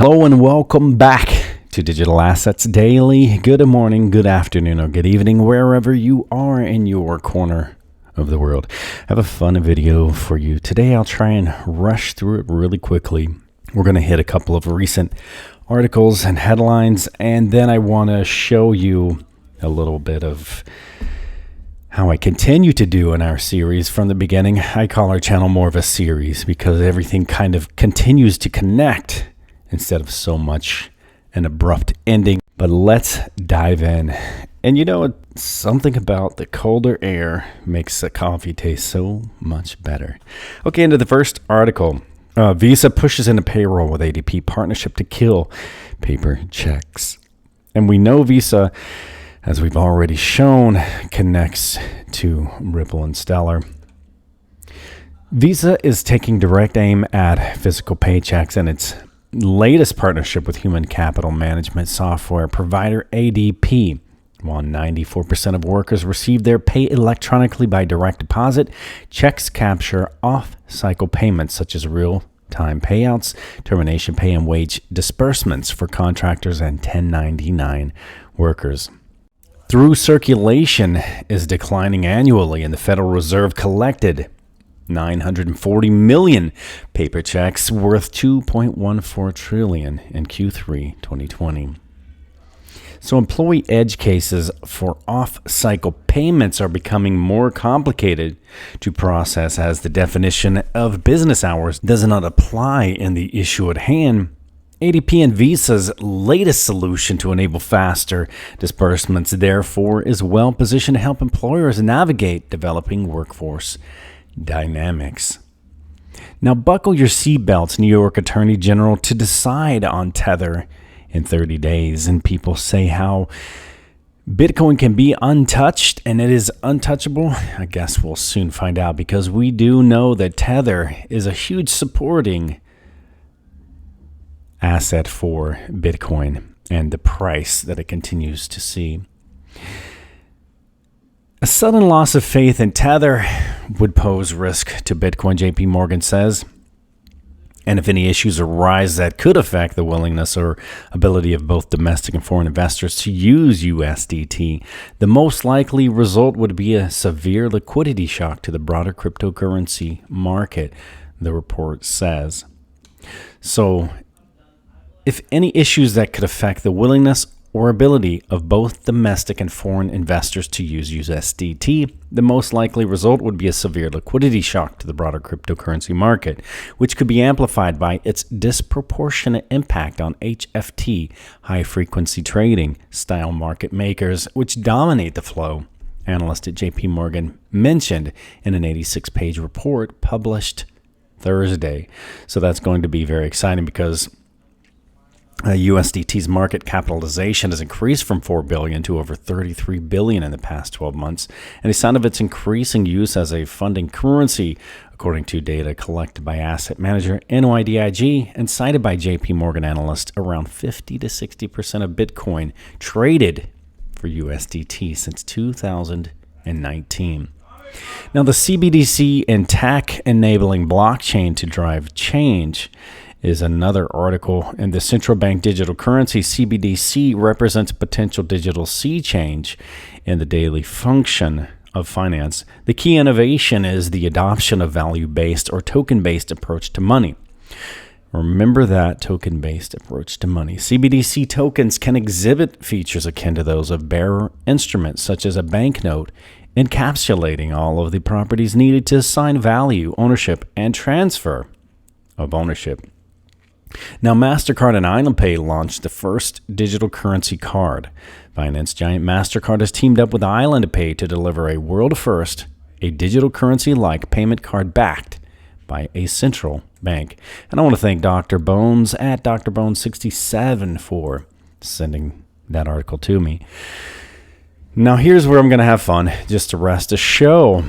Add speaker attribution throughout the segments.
Speaker 1: Hello and welcome back to Digital Assets Daily. Good morning, good afternoon, or good evening, wherever you are in your corner of the world. I have a fun video for you. Today I'll try and rush through it really quickly. We're going to hit a couple of recent articles and headlines, and then I want to show you a little bit of how I continue to do in our series from the beginning. I call our channel more of a series because everything kind of continues to connect instead of so much an abrupt ending. But let's dive in. And you know, something about the colder air makes the coffee taste so much better. Okay, into the first article. Visa pushes into payroll with ADP partnership to kill paper checks. And we know Visa, as we've already shown, connects to Ripple and Stellar. Visa is taking direct aim at physical paychecks, and its latest partnership with human capital management software provider ADP. While 94% of workers receive their pay electronically by direct deposit, checks capture off-cycle payments such as real-time payouts, termination pay, and wage disbursements for contractors and 1099 workers. Through circulation is declining annually, and the Federal Reserve collected 940 million paper checks worth $2.14 trillion in Q3 2020. So employee edge cases for off-cycle payments are becoming more complicated to process as the definition of business hours does not apply in the issue at hand. ADP and Visa's latest solution to enable faster disbursements, therefore, is well positioned to help employers navigate developing workforce dynamics. Now, buckle your seatbelts, New York Attorney General, to decide on Tether in 30 days. And people say how Bitcoin can be untouched, and it is untouchable. I guess we'll soon find out, because we do know that Tether is a huge supporting asset for Bitcoin and the price that it continues to see. A sudden loss of faith in Tether would pose risk to Bitcoin, JP Morgan says. And if any issues arise that could affect the willingness or ability of both domestic and foreign investors to use USDT, the most likely result would be a severe liquidity shock to the broader cryptocurrency market, the report says. So, if any issues that could affect the willingness or ability of both domestic and foreign investors to use USDT, the most likely result would be a severe liquidity shock to the broader cryptocurrency market, which could be amplified by its disproportionate impact on HFT, high-frequency trading style market makers, which dominate the flow, analyst at JP Morgan mentioned in an 86-page report published Thursday. So that's going to be very exciting, because USDT's market capitalization has increased from $4 billion to over $33 billion in the past 12 months, and a sign of its increasing use as a funding currency, according to data collected by asset manager NYDIG and cited by JP Morgan analysts. Around 50 to 60% of Bitcoin traded for USDT since 2019. Now, the CBDC and tech enabling blockchain to drive change is another article. And the central bank digital currency, CBDC, represents a potential digital sea change in the daily function of finance. The key innovation is the adoption of value-based or token-based approach to money. Remember that token-based approach to money. CBDC tokens can exhibit features akin to those of bearer instruments, such as a banknote, encapsulating all of the properties needed to assign value, ownership, and transfer of ownership. Now, Mastercard and Island Pay launched the first digital currency card. Finance giant Mastercard has teamed up with Island Pay to deliver a world first, a digital currency-like payment card backed by a central bank. And I want to thank Dr. Bones at Dr. Bones67 for sending that article to me. Now, here's where I'm going to have fun, just to rest to show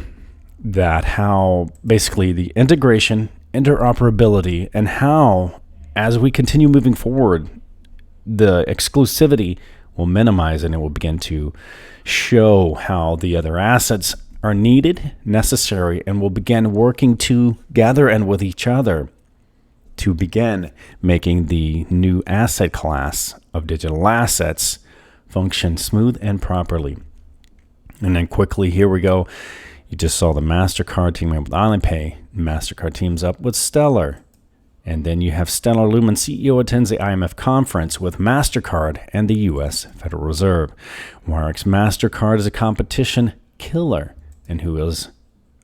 Speaker 1: that how basically the integration, interoperability, and how, as we continue moving forward, the exclusivity will minimize, and it will begin to show how the other assets are needed, necessary, and will begin working together and with each other to begin making the new asset class of digital assets function smooth and properly. And then quickly, here we go. You just saw the Mastercard teaming up with Island Pay. Mastercard teams up with Stellar. And then you have Stellar Lumen CEO attends the IMF conference with Mastercard and the U.S. Federal Reserve. Wirex Mastercard is a competition killer, and who is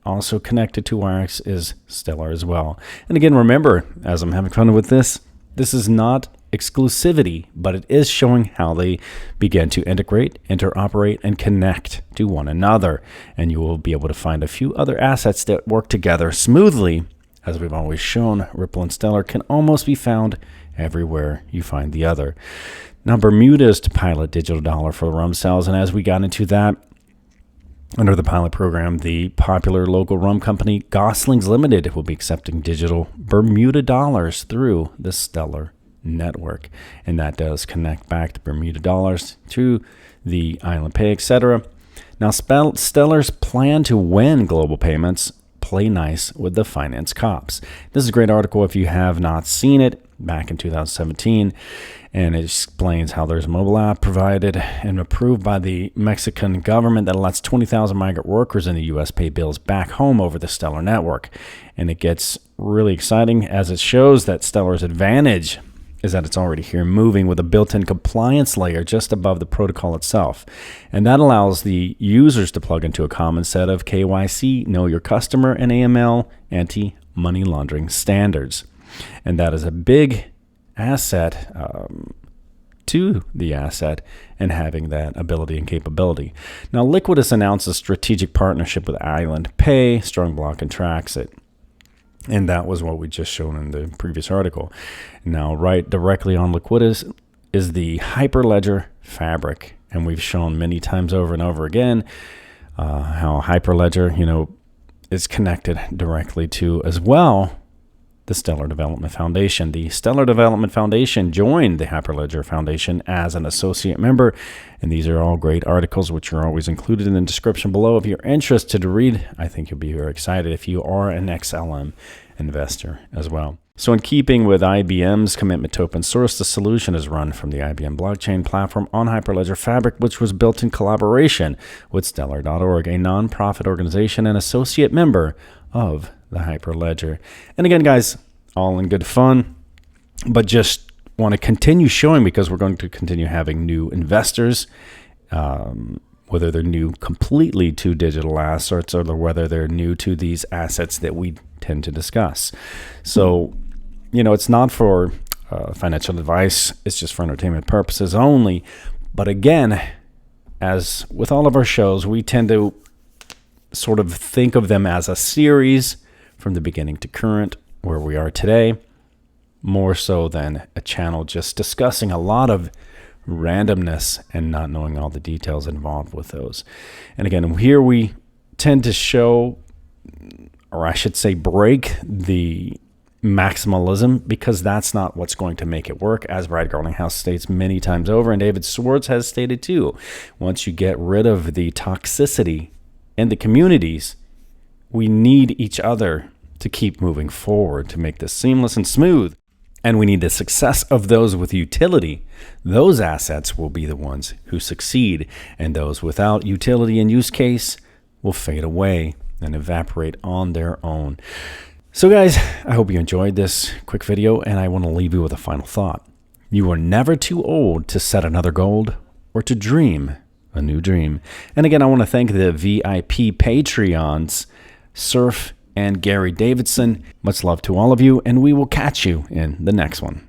Speaker 1: also connected to Wirex is Stellar as well. And again, remember, as I'm having fun with this is not exclusivity, but it is showing how they begin to integrate, interoperate, and connect to one another. And you will be able to find a few other assets that work together smoothly. As we've always shown, Ripple and Stellar can almost be found everywhere you find the other. Now, Bermuda is to pilot digital dollar for rum sales, and as we got into that, under the pilot program, the popular local rum company Goslings Limited will be accepting digital Bermuda dollars through the Stellar network, and that does connect back to Bermuda dollars to the Island Pay, etc. Now, Stellar's plan to win global payments play nice with the finance cops. This is a great article if you have not seen it, back in 2017, and it explains how there's a mobile app provided and approved by the Mexican government that lets 20,000 migrant workers in the U.S. pay bills back home over the Stellar network. And it gets really exciting as it shows that Stellar's advantage is that it's already here moving with a built-in compliance layer just above the protocol itself. And that allows the users to plug into a common set of KYC, Know Your Customer, and AML, anti-money laundering standards. And that is a big asset to the asset and having that ability and capability. Now, Liquidus announced a strategic partnership with Island Pay, Strongblock, and Traxit. And that was what we just shown in the previous article. Now, right directly on Liquidus is the Hyperledger Fabric. And we've shown many times over and over again how Hyperledger, is connected directly to, as well, the Stellar Development Foundation. The Stellar Development Foundation joined the Hyperledger Foundation as an associate member. And these are all great articles, which are always included in the description below. If you're interested to read, I think you'll be very excited if you are an XLM investor as well. So in keeping with IBM's commitment to open source, the solution is run from the IBM blockchain platform on Hyperledger Fabric, which was built in collaboration with Stellar.org, a nonprofit organization and associate member of the Hyperledger. And again, guys, all in good fun, but just want to continue showing, because we're going to continue having new investors, whether they're new completely to digital assets or whether they're new to these assets that we tend to discuss. So, it's not for financial advice. It's just for entertainment purposes only. But again, as with all of our shows, we tend to sort of think of them as a series from the beginning to current, where we are today, more so than a channel just discussing a lot of randomness and not knowing all the details involved with those. And again, here we tend to show, or I should say break the maximalism, because that's not what's going to make it work, as Brad Garlinghouse states many times over, and David Swartz has stated too. Once you get rid of the toxicity in the communities, we need each other to keep moving forward to make this seamless and smooth. And we need the success of those with utility. Those assets will be the ones who succeed, and those without utility and use case will fade away and evaporate on their own. So guys, I hope you enjoyed this quick video, and I want to leave you with a final thought. You are never too old to set another goal or to dream a new dream. And again, I want to thank the VIP Patreons, Surf and Gary Davidson. Much love to all of you, and we will catch you in the next one.